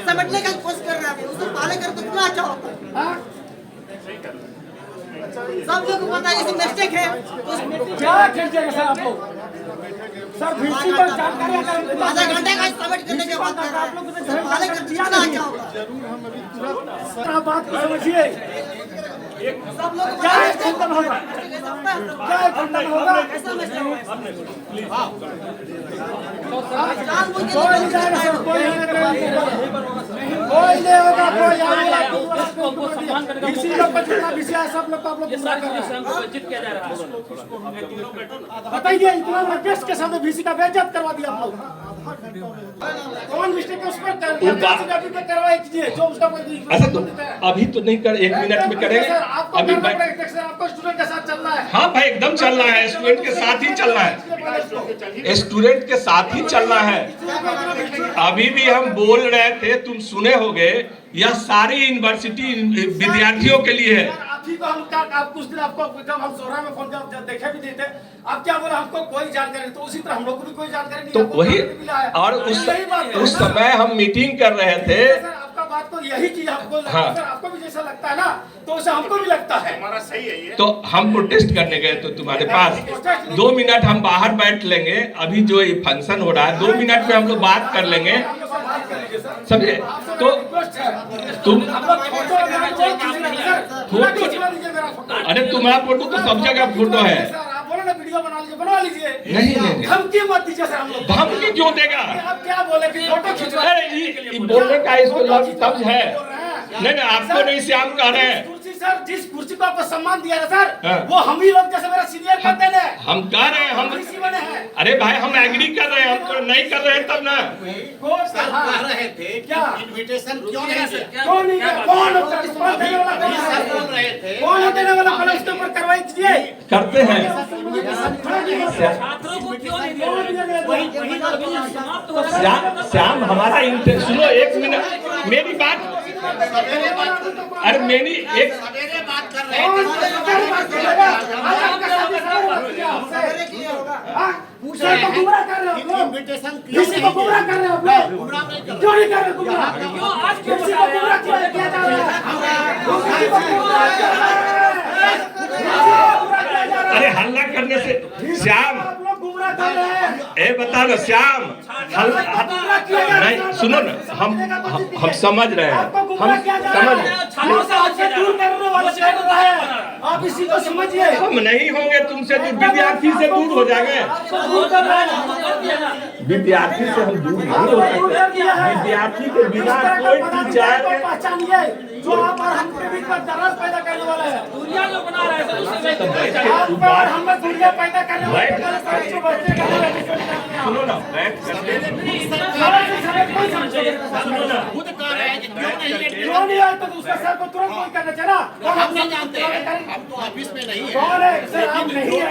समझने का कोशिश कर रहा है, उसको पाले कर तो कितना अच्छा होता है। सब लोग को पता है कि मिस्टेक है, क्या कीजिएगा सर आप लोग? सर VC पर जानकारी आधा घंटे का सबमिट करने के बाद आप लोग पाले कर कितना अच्छा होता है। सर आप बात को समझिए, सब लोग को क्या पता है खंडन होगा, क्या खंडन होगा? ऐसा मिस्टेक हुआ है। कोई नहीं जाएगा सर, कोई नहीं होगा, कोई आएगा। VC लोग को जितना VC है सब लोग को आप लोग गुमराह कर रहे हैं। बताइए, इतना रिक्वेस्ट के साथ VC का बेइज्जत करवा दिया आप लोग। कौन मिस्टेक है उस पर करवाई कीजिए, जो उसका कोई ऐसा तो अभी तो नहीं कर, 1 मिनट में करेंगे। आपको अभी करना पड़ेगा सर, आपको स्टूडेंट के साथ चलना है। हाँ भाई, एकदम चलना है, स्टूडेंट के साथ ही चलना है, स्टूडेंट के साथ ही चलना है। अभी भी हम बोल रहे थे, तुम सुने होगे, यह सारी यूनिवर्सिटी विद्यार्थियों के लिए है। आप कुछ दिन आपको जब हम सोहरा में फोन जब देखे भी देते, आप क्या बोले हमको कोई जानकारी, तो उसी तरह हम लोग को भी कोई जानकारी नहीं। तो वही, और उस समय हम मीटिंग कर रहे थे। आपका बात तो यही चीज आपको हाँ। आपको भी जैसा लगता है ना, तो उसे हमको भी लगता है। हमारा सही है ये। तो हम प्रोटेस्ट करने गए तो तुम्हारे पास 2 मिनट हम बाहर बैठ लेंगे। अभी जो ये फंक्शन हो रहा है, 2 मिनट में हम लोग बात कर लेंगे, समझे? तो तुम अरे तुम्हारा फोटो तो सब जगह फोटो है। आप बोलो ना वीडियो बनवा लीजिए। नहीं नहीं, धमकी मत दीजिए सर हम लोग। धमकी क्यों देगा? आप क्या बोले कि फोटो खिंचवा, अरे ये बोलने का इसको लफ्ज है। नहीं, आपको नहीं, श्याम कह रहे हैं। सर जिस कुर्सी को आपको सम्मान दिया ना सर, हाँ। वो हम ही लोग जैसे मेरा सीनियर कहते हैं। हम कह रहे हैं, हम बने हैं। अरे भाई हम एग्री कर रहे हैं, हम तो नहीं कर रहे हैं तब ना। सर कह रहे थे कि क्या? इनविटेशन क्यों नहीं दिया? कौन नहीं किया? कौन होता है? कौन देने वाला कौन सर है? बोल रहे थे। कौन है देने वाला? पहले उसके ऊपर कार्रवाई कीजिए। करते हैं। छात्रों को क्यों नहीं दे रहे? श्याम हमारा इंटेंशन, सुनो 1 मिनट मेरी बात। अरे मेरी एक सवेरे बात कर रहे कौन थे। सर को गुमराह कर रहे हो आप लोग। इनविटेशन क्यों किसी को नहीं गुमराह कर रहे हो आप लोग। गुमराह नहीं कर रहे। क्यों नहीं कर रहे गुमराह? क्यों आज क्यों किसी को गुमराह किया जा रहा है? किसी को गुमराह किया जा रहा है? अरे हल्ला करने से श्याम, आप लोग गुमराह कर रहे हैं। ए बता ना श्याम, नहीं सुनो ना, हम समझ रहे हैं, आपको हम गुमराह किया जा समझ रहा है। आपसे दूर करने वाला चल रहा है। आप इसी को समझिए। हम नहीं होंगे तुमसे दूर, विद्यार्थी से दूर हो जाएंगे। आपको दूर कर रहा है। विद्यार्थी से हम दूर नहीं हो सकते। विद्यार्थी के बिना कोई टीचर पहचानिए जो आप और हम के बीच में दरार पैदा करने वाला है। दुनिया जो बना रहा है सर, उसी में आप और हम में दूरियां पैदा करने वाले हैं। सुनो ना, बैठ करके सुनो ना, खुद कह रहे हैं कि क्यों नहीं है? क्यों नहीं आए तो दूसरे सर को तुरंत कोई करना चाहिए ना। हम नहीं जानते हैं, हम तो ऑफिस में नहीं है। कौन है सर? आप नहीं है।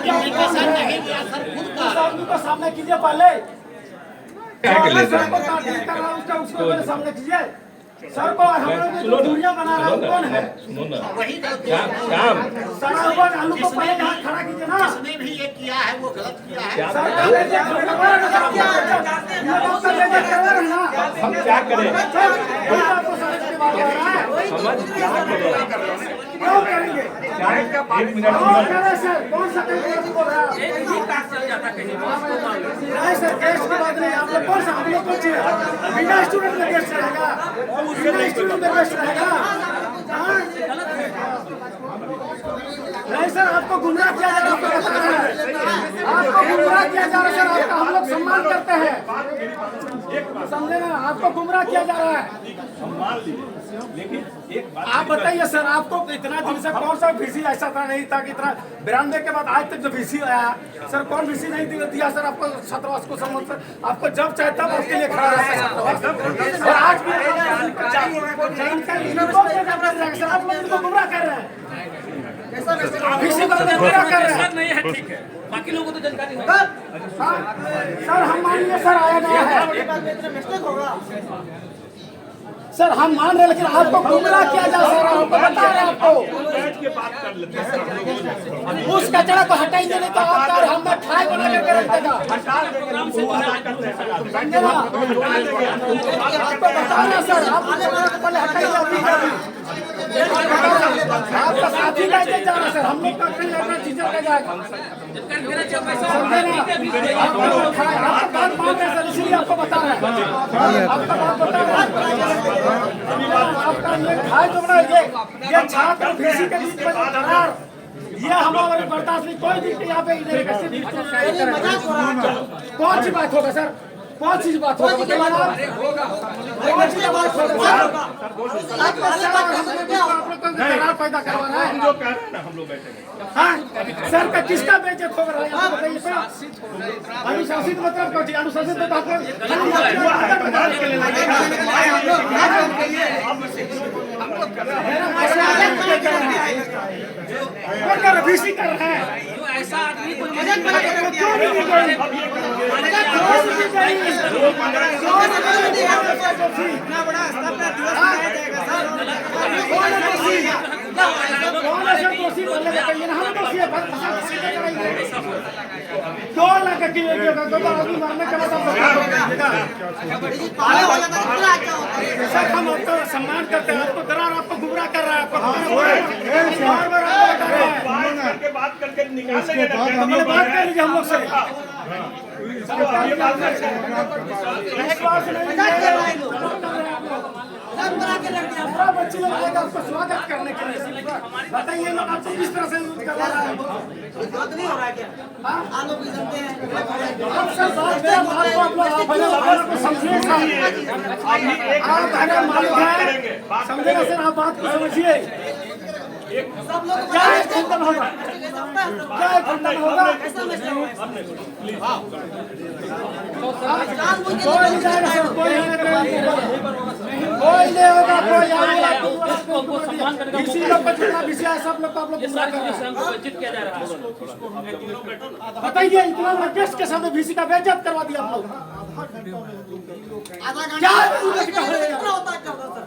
इनविटेशन नहीं दिया सर, खुद कह रहे हैं। को सामने कीजिए पहले। क्या कर लेते हैं? उसको पहले सामने कीजिए। सर को हम लोग जो दूरियां बना रहा है कौन है? सुनो ना वही गलती श्याम, श्याम सड़ा हुआ आलू को पहले यहाँ खड़ा कीजिए ना। जिसने भी ये किया है वो गलत किया है। श्याम, सर का लेजे करवा रहे हैं ना। हम क्या करें? आपको समझ के बात कर रहा है। समझ क्या करें? क्यों करेंगे? 1 मिनट कौन कर रहा है सर? कौन सा कैसे बोल रहा है? एक ही काज चल जाता कहीं नहीं सर, केस की बात नहीं। आप लोग कौन सा? हम लोग कौन सी है? बिना स्टूडेंट में केस रहेगा, बिना स्टूडेंट में केस रहेगा। हाँ? नहीं सर, आपको गुमराह किया जा रहा है। आपको बता रहे हैं, आपको गुमराह किया जा रहा है सर। आपका हम लोग सम्मान करते हैं, समझे ना? आपको गुमराह किया जा रहा है। आप बताइए सर, आपको इतना दिन से कौन सा VC ऐसा था नहीं था कि इतना 92 के बाद आज तक जो VC आया सर, कौन VC नहीं दिया सर आपको? छात्रावास को संबंध सर आपको जब चाहे तब आपके लिए खड़ा रहता है छात्रावास। और आज भी जानकारी सर, आप लोग इनको गुमराह कर रहे हैं। VC को गुमराह कर रहे हैं। नहीं है, ठीक है, बाकी लोगों को तो जानकारी है। सर हम मान लिया सर, आया गया है सर, हम मान रहे हैं, लेकिन आपको गुमराह किया जा रहा है। आपको बता रहे हैं, आपको बैठ के बात कर लेते हैं। उस कचरा को हटाएंगे नहीं तो आपका और हम ठाई बना के रख देगा। प्रोग्राम से बाहर समझे ना? आपको बता रहे हैं सर, आप पहले हटाइए अभी आपका साथी कैसे जा रहा है सर, हम लोग का कहीं अपना टीचर का जाएगा। मेरा जब पैसा समझे ना? आपका बात मान रहे हैं सर, इसीलिए आपको बता रहे हैं। आपका बात बता रहे हैं। आपका ये खाए तो बना ये छात्र फीसी के बीच में दरार ये हमारे बर्दाश्त नहीं, कोई भी यहाँ पे नहीं रहेगा। कौन सी बात होगा सर, कौन सी बात होगा बताइए आप, कौन सी बात होगा? आप लोग को दरार पैदा करवाना है। जो कह रहे हैं ना हम लोग बैठे हाँ सर का किसका बेइज्जत हो रहा है आप बताइए सर। अनुशासित मतलब क्या? अनुशासित तो भीसी कर रहे हैं। जो ऐसा आदमी को इतना बड़ा स्तर पर दिवस मनाया जाएगा सर। हम आपका सम्मान करते हैं, आपको दरार आपको गुमराह कर रहा है, आपको बात करके निकाल बात कर लीजिए हम लोग से। बच्चे लोग आएगा आपको स्वागत करने के लिए, बताइए लोग आपको किस तरह से यूज कर रहा है। बात नहीं हो रहा है क्या? आप लोग भी जानते हैं। आप सर बात मेरा बात को आप लोग को समझिए सर, आप अगर मालिक हैं समझिएगा सर, आप बात को समझिए। सब लोग क्या खंडन होगा, क्या खंडन होगा? कोई नहीं जाएगा सर, कोई नहीं होगा, कोई आएगा। किसी लोग को जितना विषय है सब लोग को आप लोग गुमराह कर रहे हैं। बेइज्जत किया जा रहा है। बताइए इतना गेस्ट के सामने VC का बेइज्जत करवा दिया आप लोग। आधा क्या घंटा कितना होता है क्या होता सर?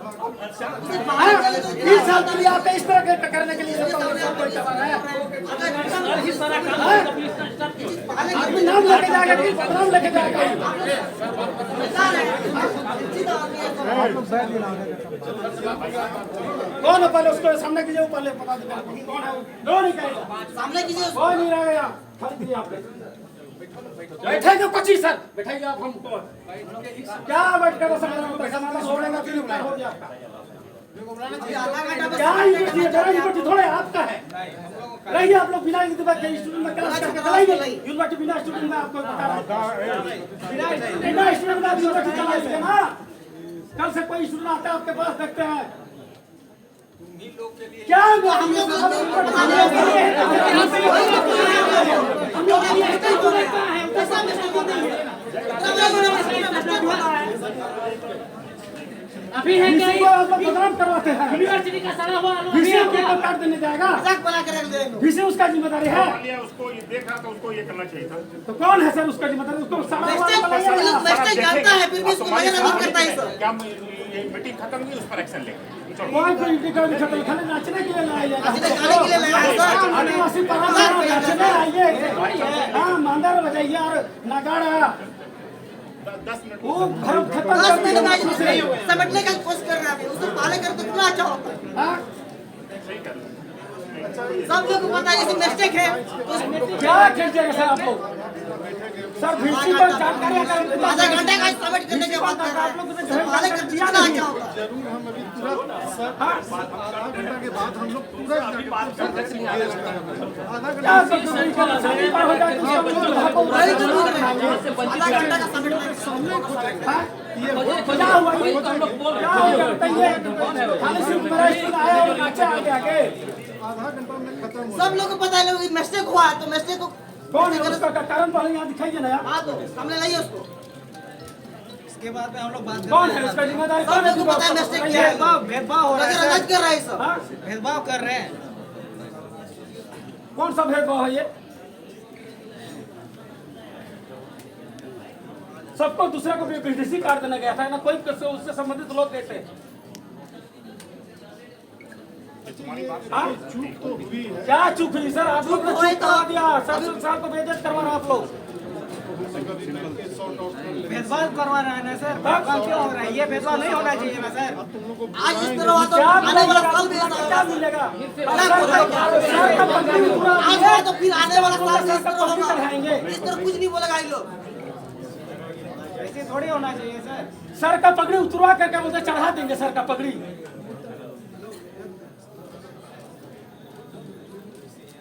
20 साल के लिए आते इस तरह के करने के लिए कोई करवा रहा है। ही सारा काम आदमी नाम लेके जाएगा, नाम लेके जाएगा। कौन है पहले उसको सामने कीजिए, पहले पता दीजिए कौन है। दो नहीं कहेगा, सामने कीजिए उसको। कोई नहीं रहेगा। बैठेंगे 25 सर, बैठेंगे आप हमको क्या बैठ कर पैसा माला छोड़ेगा फिर हो गया। क्या यूनिवर्सिटी थोड़े आपका है, रहिए आप लोग बिना स्टूडेंट में क्लास करके चलाइए। यूनिवर्सिटी बिना स्टूडेंट में आपको बता रहा हूँ, बिना स्टूडेंट में यूनिवर्सिटी चलाइए ना। कल से कोई स्टूडेंट आता है आपके पास देखते हैं क्या हम लोग अभी है क्या बदनाम करवाते हैं। यूनिवर्सिटी का सारा हुआ काट देने जाएगा, मजाक बना के रख देंगे। विषय उसका जिम्मेदारी है। उसको ये देख रहा था, उसको ये करना चाहिए था। तो कौन है सर उसका जिम्मेदारी? उसको मिस्टेक जानता है फिर भी इसको मजा नहीं करता है सर। क्या ये मीटिंग खत्म हुई, उस पर एक्शन लेंगे। कोई खाली नाचने के लिए लाया जाएगा, नाचने गाने के लिए लाया है सर। आदिवासी नाचने आइए, हाँ मांदर बजाइए और नगाड़ा 10 मिनट वो खत्म 10 मिनट में कर समेटने का कोशिश कर रहा है, उसको पाले कर तो कितना अच्छा होता है। सब लोग को पता है ये मिस्टेक है। क्या कीजिएगा सर आप लोग? सर VC पर जानकारी आधा घंटे का सबमिट करने के बाद आप लोग पाले कर कितना अच्छा होता है। आधा घंटा का सबमिट सब लोग को पता है लोग मिस्टेक हुआ है तो मिस्टेक को कौन है उसका कारण पहले यहाँ दिखाइए ना यार। हाँ तो सामने लाइए उसको। इसके बाद में हम लोग बात कौन है उसका जिम्मेदारी? सब लोग को पता है मिस्टेक क्या है। भेदभाव हो रहा है नजर कर रहा है सब। भेदभाव कर रहे हैं। कौन सा भेदभाव है ये? सबको दूसरे को विदेशी कार्ड देना गया था ना, कोई उससे संबंधित लोग कैसे हाँ? क्या चूक हुई सर? आप लोग ने चूक करवा दिया सर, साल को बेइज्जत करवा रहे आप लोग। भेदभाव करवा रहे हैं ना सर, भेदभाव क्यों हो रहा है? ये भेदभाव नहीं होना चाहिए ना सर। आज इस तरह हुआ तो क्या आने वाला साल भी ऐसा क्या होगा। मिलेगा? सर का पगड़ी उतरा आज हुआ तो फिर आने वाला साल भी इस तरह पगड़ी होगा। चढ़ाएंगे। इस तरह कुछ नहीं बोलेगा ये लोग। ऐसे थोड़ी होना चाहिए सर। सर का पगड़ी उतरवा करके बोलते चढ़ा देंगे सर का पगड़ी।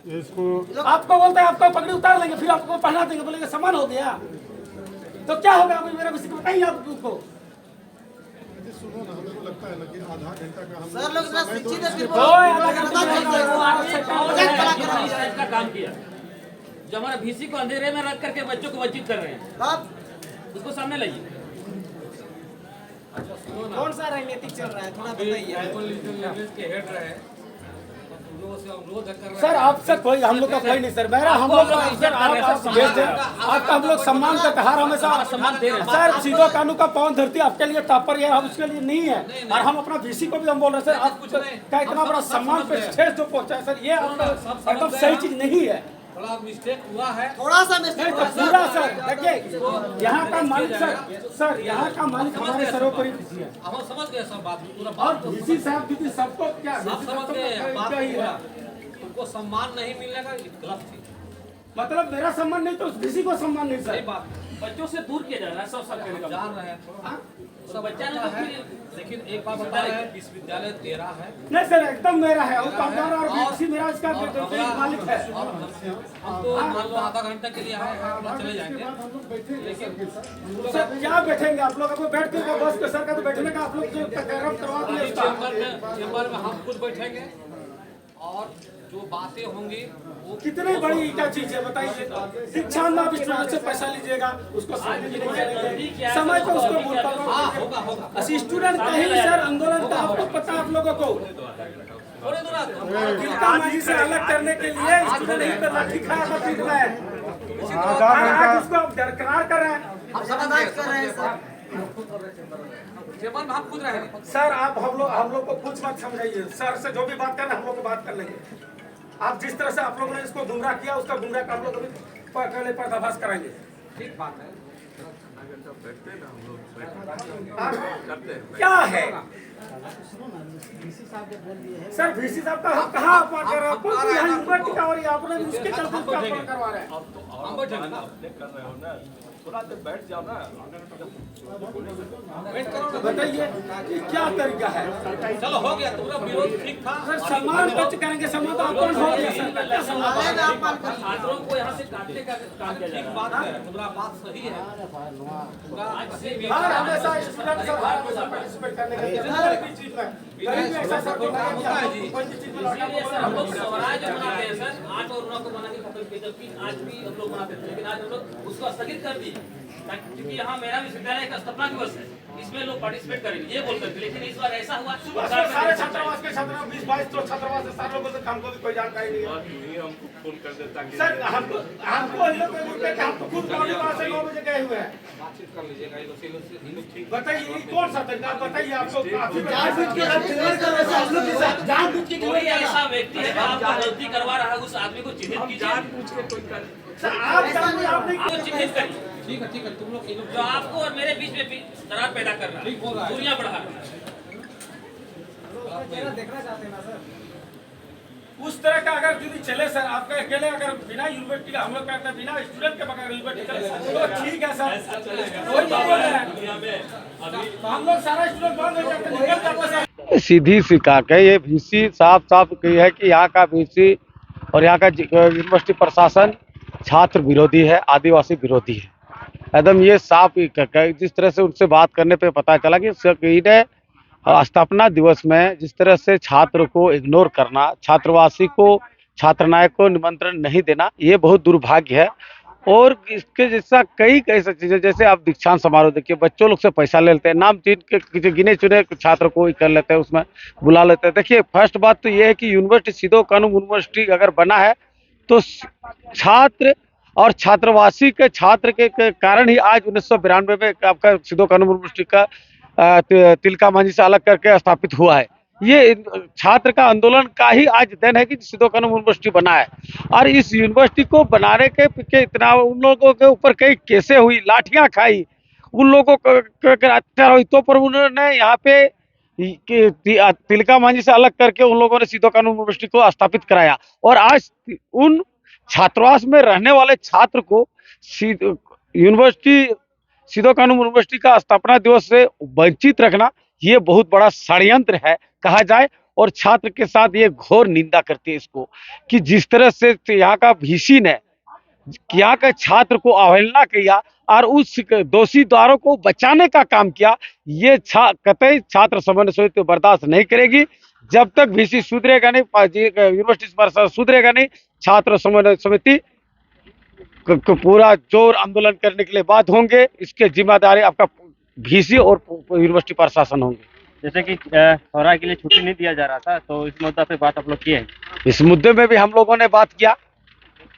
आपको बोलते हैं आपको पगड़ी उतार लेंगे, फिर आपको पहना देंगे, बोलेंगे समान हो गया। तो क्या होगा? अभी मेरा विषय बताइए आप उनको। सुनो ना, हमें को लगता है ना कि आधा घंटा का हम सर लोग इतना शिक्षित है, फिर वो आधा घंटा इस टाइप का काम किया जो हमारा VC को अंधेरे में रख करके बच्चों को वंचित कर रहे हैं, अब उसको सामने लाइए। कौन सा राजनीतिक चल रहा है थोड़ा बताइए। सर आपसे कोई हम लोग का कोई नहीं सर, मेरा हम लोग का सर आप बेस्ट है, आपका हम लोग सम्मान का त्योहार हमेशा सम्मान दे रहे हैं। सर सीधो कानून का पावन धरती आपके लिए तापर है, हम उसके लिए नहीं है। और हम अपना VC को भी हम बोल रहे हैं सर, आपका इतना बड़ा सम्मान पे ठेस जो पहुंचा है सर, ये आपका एकदम सही चीज नहीं है। थोड़ा मिस्टेक हुआ है, थोड़ा सा नहीं मिस्टेक तो पूरा सर देखिए यहाँ का मालिक सर यहाँ का मालिक हमारे सर्वोपरि VC है। हम समझ गए सब बात पूरा और VC साहब दीदी सबको क्या आप समझ गए बात क्या ही है? उनको सम्मान नहीं मिलने का गलत थी। मतलब मेरा सम्मान नहीं तो VC को सम्मान नहीं सही सर। बात, बच्चों से दूर किया जा रहा है, सब सब जान रहे हैं। सब बच्चा ने तो फिर लेकिन एक बात बता रहे हैं, विश्वविद्यालय तेरा है नहीं सर एकदम मेरा है, वो कामगार और VC मेरा इसका मालिक है। हम तो मान लो आधा घंटा के लिए आए हैं, अपना चले जाएंगे। सर क्या बैठेंगे आप लोग? अभी बैठ के बस के सर का तो बैठने का आप लोग जो तकरार करवा दिए उसका। चेंबर में हम खुद बैठेंगे और जो बातें होंगी वो कितनी बड़ी क्या चीज है बताइए? शिक्षा में आप स्टूडेंट से पैसा लीजिएगा, उसको समय पे उसको बोल पाओगे। स्टूडेंट का ही सर आंदोलन का आपको पता है आप लोगों को। थोड़े दूर तिलका मांझी से अलग करने के लिए स्टूडेंट यहीं पे लाठी खाया था पीट रहा है। आज उसको आप दरकरार कर रहे हैं। हम समाधान कर रहे हैं सर। चेंबर में हम खुद रहेंगे। सर आप हम लोग को कुछ मत समझाइए, सर से जो भी बात कर रहे हैं हम लोग को बात कर लेंगे। आप जिस तरह से आप लोगों ने इसको गुमराह किया, उसका गुमराह का हम लोग अभी पहले पर्दाफाश कराएंगे। ठीक बात है। क्या है सर? VC साहब का हम कहाँ अपमान कर रहे हैं? आपको यहाँ यूनिवर्सिटी का और आपने भी उसके चलते उसका अपमान करवा रहे हैं। हम बैठेंगे ना, थोड़ा देर बैठ जाओ ना। बताइए कि क्या तरीका है? चलो हो गया, तुम्हारा विरोध ठीक था। सर सम्मान बच करेंगे, सम्मान तो अपमान हो गया सर। क्या सम्मान? आने में अपमान कर छात्रों को यहाँ से काटने का काम किया ठीक बात है, तुम्हारा बात सही है। आज से भी हर हमेशा स्टूडेंट सब पार्टिसिपेट करने का किसी भी चीज में कहीं भी ऐसा सर होता है कि आप लोग कोई चीज में लौटा इसीलिए सर हम लोग स्वराज जो मनाते हैं सर, 8 और 9 को मना के खत्म किया, जबकि आज भी हम लोग मनाते थे, लेकिन आज हम लोग उसको स्थगित कर दिए क्योंकि यहाँ मेरा विश्वविद्यालय का स्थापना दिवस है, इसमें लोग पार्टिसिपेट करेंगे ये बोल करके। लेकिन इस बार ऐसा हुआ सारे छात्रावास के छात्र 20-22 तो छात्रावास से सारे लोगों से हमको भी कोई जानकारी नहीं है। हमको फोन कर देता कि सर हमको हम लोग बोलते कि हम तो खुद पौने 9 बजे गए हुए हैं। बातचीत कर लीजिएगा, ये लोग ठीक। बताइए ये कौन सा तरीका बताइए आपको? जानबूझ के हम क्लियर कर रहे हैं, हम लोग के साथ जानबूझ के कोई ऐसा व्यक्ति है जो आपको गलती करवा रहा है, उस आदमी को चिन्हित कीजिए। पूछ के कोई कर सर आप जानबूझ आपने आपको चिन्हित करिए। ठीक है, तुम लोग जो आपको और मेरे बीच में दरार पैदा कर रहा है, दूरियां बढ़ा रहा है। देखना चाहते हैं ना सर। उस तरह का अगर यदि चले सर, आपका अकेले अगर बिना यूनिवर्सिटी का हम लोग कहते हैं बिना स्टूडेंट के बगैर यूनिवर्सिटी चले तो ठीक है सर, कोई नहीं बोल रहे हैं। हम लोग सारा स्टूडेंट बंद हो जाते निकल जाते सर। सीधी सी बात है, ये VC साफ कही है कि यहाँ का VC और यहाँ का यूनिवर्सिटी प्रशासन छात्र विरोधी है, आदिवासी विरोधी है। एकदम ये साफ जिस तरह से उनसे बात करने पे पता चला कि स्थापना दिवस में जिस तरह से छात्र को इग्नोर करना, छात्रवासी को छात्रनायक को निमंत्रण नहीं देना, ये बहुत दुर्भाग्य है। और इसके जैसा कई ऐसी चीजें, जैसे आप दीक्षांत समारोह देखिए, बच्चों लोग से पैसा ले लेते हैं, नाम चीन के गिने चुने छात्र को कर लेते हैं, उसमें बुला लेते हैं। देखिए फर्स्ट बात तो ये है कि यूनिवर्सिटी सीधो कानून यूनिवर्सिटी अगर बना है तो छात्र और छात्रवासी के छात्र के कारण ही आज 1992 में आपका सीधो कानून यूनिवर्सिटी का तिलका मांझी से अलग करके स्थापित हुआ है। ये छात्र का आंदोलन का ही आज दिन है कि सिद्धो कानून यूनिवर्सिटी बना है। और इस यूनिवर्सिटी को बनाने के इतना उन लोगों के ऊपर कई केसें हुई, लाठियां खाई, उन लोगों को अत्याचार हुई, तो पर उन्होंने यहाँ पे तिलका मांझी से अलग करके उन लोगों ने सिद्धो कानून यूनिवर्सिटी को स्थापित कराया। और आज उन छात्रावास में रहने वाले छात्र को यूनिवर्सिटी सिद्धो कानून यूनिवर्सिटी का स्थापना दिवस से वंचित रखना ये बहुत बड़ा षड्यंत्र है कहा जाए। और छात्र के साथ ये घोर निंदा करती है इसको कि जिस तरह से यहाँ का वीसी ने यहाँ के छात्र को अवहेलना किया और उस दोषी द्वारों को बचाने का काम किया, ये कतई छात्र समन्वय समिति बर्दाश्त नहीं करेगी। जब तक वीसी सुधरेगा नहीं, यूनिवर्सिटी पर सुधरेगा नहीं, छात्र समन्वय समिति पूरा जोर आंदोलन करने के लिए बाध्य होंगे। इसके जिम्मेदारी आपका वीसी और यूनिवर्सिटी प्रशासन होंगे। जैसे कि सोहराय के लिए छुट्टी नहीं दिया जा रहा था, तो इस मुद्दा पे बात आप लोग किए हैं? इस मुद्दे में भी हम लोगों ने बात किया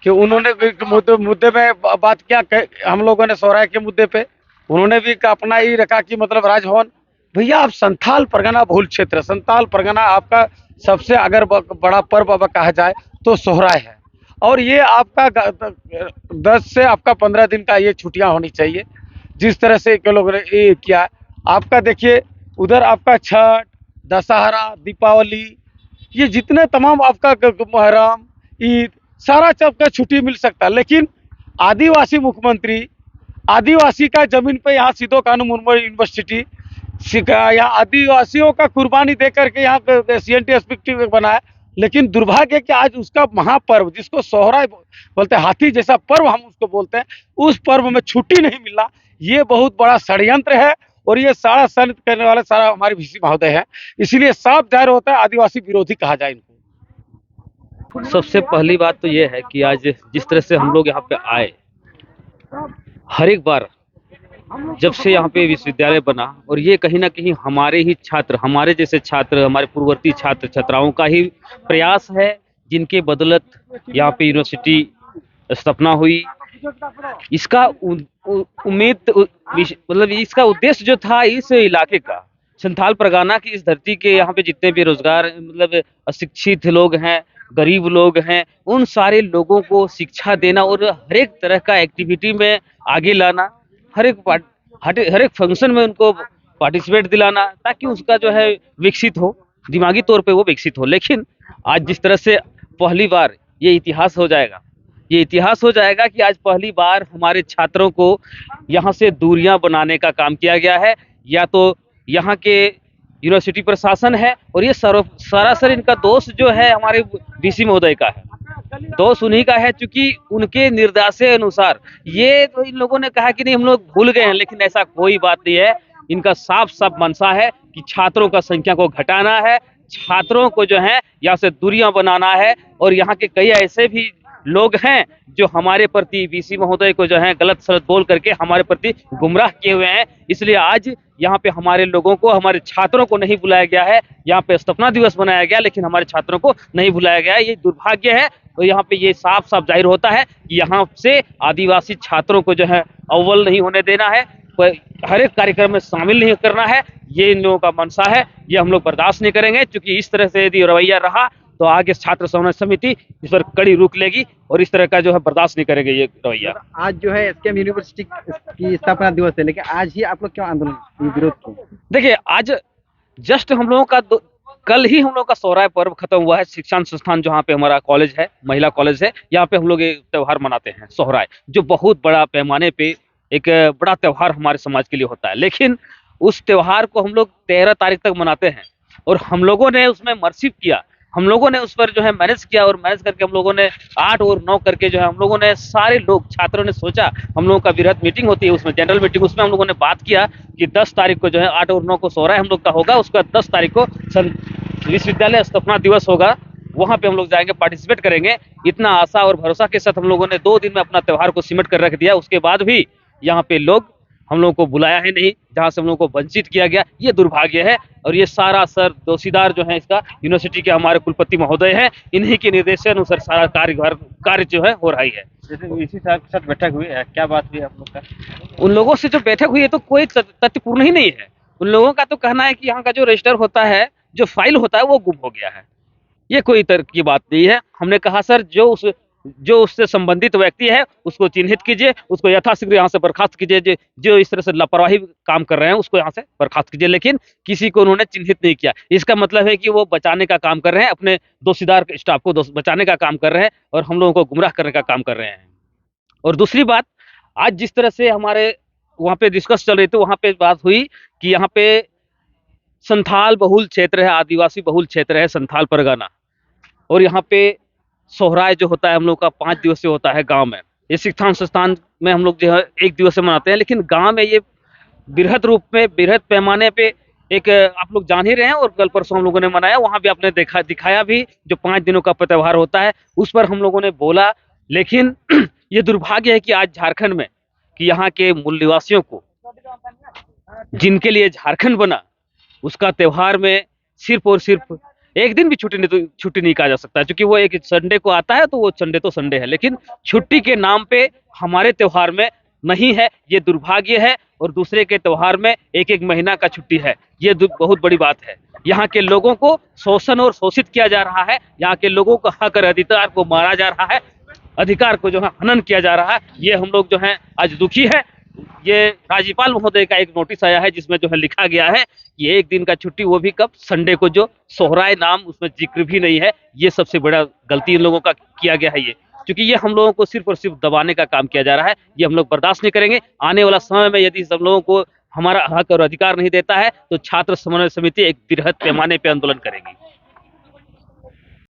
कि उन्होंने भी मुद्दे में बात किया, हम लोगों ने सोहराय के मुद्दे पे उन्होंने भी अपना ही रखा कि मतलब राजभवन भैया आप संथाल परगना बहुल क्षेत्र, संथाल परगना आपका सबसे अगर बड़ा पर्व अब कहा जाए तो सोहराय है। और ये आपका 10 से आपका 15 दिन का ये छुट्टियां होनी चाहिए। जिस तरह से के लोगों ने ये किया, आपका देखिए उधर आपका छठ, दशहरा, दीपावली, ये जितने तमाम आपका मुहर्रम, ईद, सारा सबका छुट्टी मिल सकता है। लेकिन आदिवासी मुख्यमंत्री आदिवासी का जमीन पे यहाँ सिद्धो कानून यूनिवर्सिटी यहाँ आदिवासियों का कुर्बानी दे करके यहाँ CNT बना है। लेकिन दुर्भाग्य कि आज उसका महापर्व जिसको सोहराय बोलते हैं, हाथी जैसा पर्व हम उसको बोलते हैं, उस पर्व में छुट्टी नहीं मिलना, ये बहुत बड़ा षड्यंत्र है। और ये सारा षड्यंत्र करने वाले सारा हमारे वीसी महोदय हैं। इसलिए साफ जाहिर होता है आदिवासी विरोधी कहा जाए इनको। सबसे पहली बात तो ये है कि आज जिस तरह से हम लोग यहाँ पे आए, हर एक बार जब से यहाँ पे विश्वविद्यालय बना, और ये कहीं ना कहीं हमारे ही छात्र, हमारे जैसे छात्र, हमारे पूर्ववर्ती छात्र छात्राओं का ही प्रयास है, जिनके बदौलत यहाँ पे यूनिवर्सिटी स्थापना हुई। इसका मतलब इसका उद्देश्य जो था, इस इलाके का, संथाल परगना की इस धरती के यहाँ पे जितने बेरोजगार मतलब अशिक्षित लोग हैं, गरीब लोग हैं, उन सारे लोगों को शिक्षा देना और हर एक तरह का एक्टिविटी में आगे लाना, हर एक फंक्शन में उनको पार्टिसिपेट दिलाना, ताकि उसका जो है विकसित हो, दिमागी तौर पे वो विकसित हो। लेकिन आज जिस तरह से पहली बार ये इतिहास हो जाएगा कि आज पहली बार हमारे छात्रों को यहाँ से दूरियां बनाने का काम किया गया है। या तो यहाँ के यूनिवर्सिटी प्रशासन है, और ये सरासर इनका दोष जो है हमारे वीसी महोदय का है, दोष उन्हीं का है, क्योंकि उनके निर्देश अनुसार ये तो इन लोगों ने कहा कि नहीं हम लोग भूल गए हैं, लेकिन ऐसा कोई बात नहीं है। इनका साफ साफ मंशा है कि छात्रों का संख्या को घटाना है, छात्रों को जो है यहाँ से दूरियां बनाना है। और यहाँ के कई ऐसे भी लोग हैं जो हमारे प्रति वीसी महोदय को जो है गलत सलत बोल करके हमारे प्रति गुमराह किए हुए हैं। इसलिए आज यहाँ पे हमारे लोगों को, हमारे छात्रों को नहीं बुलाया गया है। यहाँ पे स्थापना दिवस मनाया गया, लेकिन हमारे छात्रों को नहीं बुलाया गया है। ये दुर्भाग्य है। तो यहाँ पे ये साफ साफ जाहिर होता है कि यहाँ से आदिवासी छात्रों को जो है अव्वल नहीं होने देना है, हर एक कार्यक्रम में शामिल नहीं करना है। ये इन लोगों का मंशा है, ये हम लोग बर्दाश्त नहीं करेंगे। क्योंकि इस तरह से यदि रवैया रहा तो आगे छात्र समन्वय समिति इस पर कड़ी रुख लेगी, और इस तरह का जो है बर्दाश्त नहीं करेंगे ये रवैया। आज जो है एसकेएम यूनिवर्सिटी की स्थापना दिवस है, लेकिन आज ही आप लोग क्यों आंदोलन विरोध किए? देखिए, आज जस्ट हम लोगों का कल ही हम लोग का सोहराय पर्व खत्म हुआ है। शिक्षण संस्थान जहाँ पे हमारा कॉलेज है, महिला कॉलेज है, यहाँ पे हम लोग एक त्योहार मनाते हैं सोहराय, जो बहुत बड़ा पैमाने पे एक बड़ा त्योहार हमारे समाज के लिए होता है। लेकिन उस त्योहार को हम लोग 13 तारीख तक मनाते हैं, और हम लोगों ने उसमें मर्सिप किया, हम लोगों ने उस पर जो है मैनेज किया, और मैनेज करके हम लोगों ने 8 और 9 करके जो है हम लोगों ने सारे लोग छात्रों ने सोचा, हम लोगों का बृहद मीटिंग होती है उसमें, जनरल मीटिंग, उसमें हम लोगों ने बात किया कि 10 तारीख को जो है 8 और 9 को सोहराय हम लोग का होगा, उसका 10 तारीख को विश्वविद्यालय स्थापना दिवस होगा, वहां पे हम लोग जाएंगे, पार्टिसिपेट करेंगे। इतना आशा और भरोसा के साथ हम लोगों ने 2 दिन में अपना त्योहार को सिमट कर रख दिया। उसके बाद भी यहाँ पे लोग हम लोगों को बुलाया है नहीं, जहाँ से हम लोगों को वंचित किया गया, ये दुर्भाग्य है। और ये सारा सर दोषीदार जो है इसका यूनिवर्सिटी के हमारे कुलपति महोदय हैं, इन्हीं के निर्देशानुसार सारा कार्य जो है हो रही है। जैसे इसी साहब के साथ बैठक हुई है, क्या बात हुई आप लोग का? उन लोगों से जो बैठक हुई है तो कोई तथ्यपूर्ण ही नहीं है। उन लोगों का तो कहना है कि यहाँ का जो रजिस्टर होता है जो फाइल होता है वो गुम हो गया है। ये कोई तरह की बात नहीं है। हमने कहा सर जो उससे संबंधित व्यक्ति है उसको चिन्हित कीजिए, उसको यथाशीघ्र यहाँ से बर्खास्त कीजिए। जो इस तरह से लापरवाही काम कर रहे हैं उसको यहाँ से बर्खास्त कीजिए, लेकिन किसी को उन्होंने चिन्हित नहीं किया। इसका मतलब है कि वो बचाने का काम कर रहे हैं, अपने दोषीदार स्टाफ को बचाने का काम कर रहे हैं और हम लोगों को गुमराह करने का काम कर रहे हैं। और दूसरी बात, आज जिस तरह से हमारे वहाँ पे डिस्कस चल रही थी, वहाँ पे बात हुई कि यहाँ पे संथाल बहुल क्षेत्र है, आदिवासी बहुल क्षेत्र है संथाल परगना, और यहाँ पे सोहराय जो होता है हम लोग का 5 दिवसीय होता है गांव में। ये शिक्षण संस्थान में हम लोग जो है 1 दिवसीय मनाते हैं, लेकिन गांव में ये बृहद रूप में, बृहद पैमाने पे एक आप लोग जान ही रहे हैं, और कल परसों हम लोगों ने मनाया, वहाँ भी आपने दिखाया भी जो 5 दिनों का त्यौहार होता है उस पर हम लोगों ने बोला। लेकिन ये दुर्भाग्य है कि आज झारखंड में कि यहाँ के मूल निवासियों को, जिनके लिए झारखंड बना, उसका त्यौहार में सिर्फ और सिर्फ एक दिन भी छुट्टी नहीं कहा जा सकता, क्योंकि वो एक संडे को आता है तो वो संडे तो संडे है, लेकिन छुट्टी के नाम पे हमारे त्योहार में नहीं है। ये दुर्भाग्य है। और दूसरे के त्योहार में 1-1 महीना का छुट्टी है, ये बहुत बड़ी बात है। यहाँ के लोगों को शोषण और शोषित किया जा रहा है, यहाँ के लोगों का हक और अधिकार को मारा जा रहा है, अधिकार को जो है हनन किया जा रहा है। ये हम लोग जो है आज दुखी है। ये राज्यपाल महोदय का एक नोटिस आया है जिसमें जो है लिखा गया है कि 1 दिन का छुट्टी, वो भी कब, संडे को, जो सोहराय नाम उसमें जिक्र भी नहीं है। ये सबसे बड़ा गलती इन लोगों का किया गया है, ये क्योंकि ये हम लोगों को सिर्फ और सिर्फ दबाने का काम किया जा रहा है। ये हम लोग बर्दाश्त नहीं करेंगे। आने वाला समय में यदि हम लोगों को हमारा हक और अधिकार नहीं देता है तो छात्र समन्वय समिति एक बृहद पैमाने पर आंदोलन करेगी।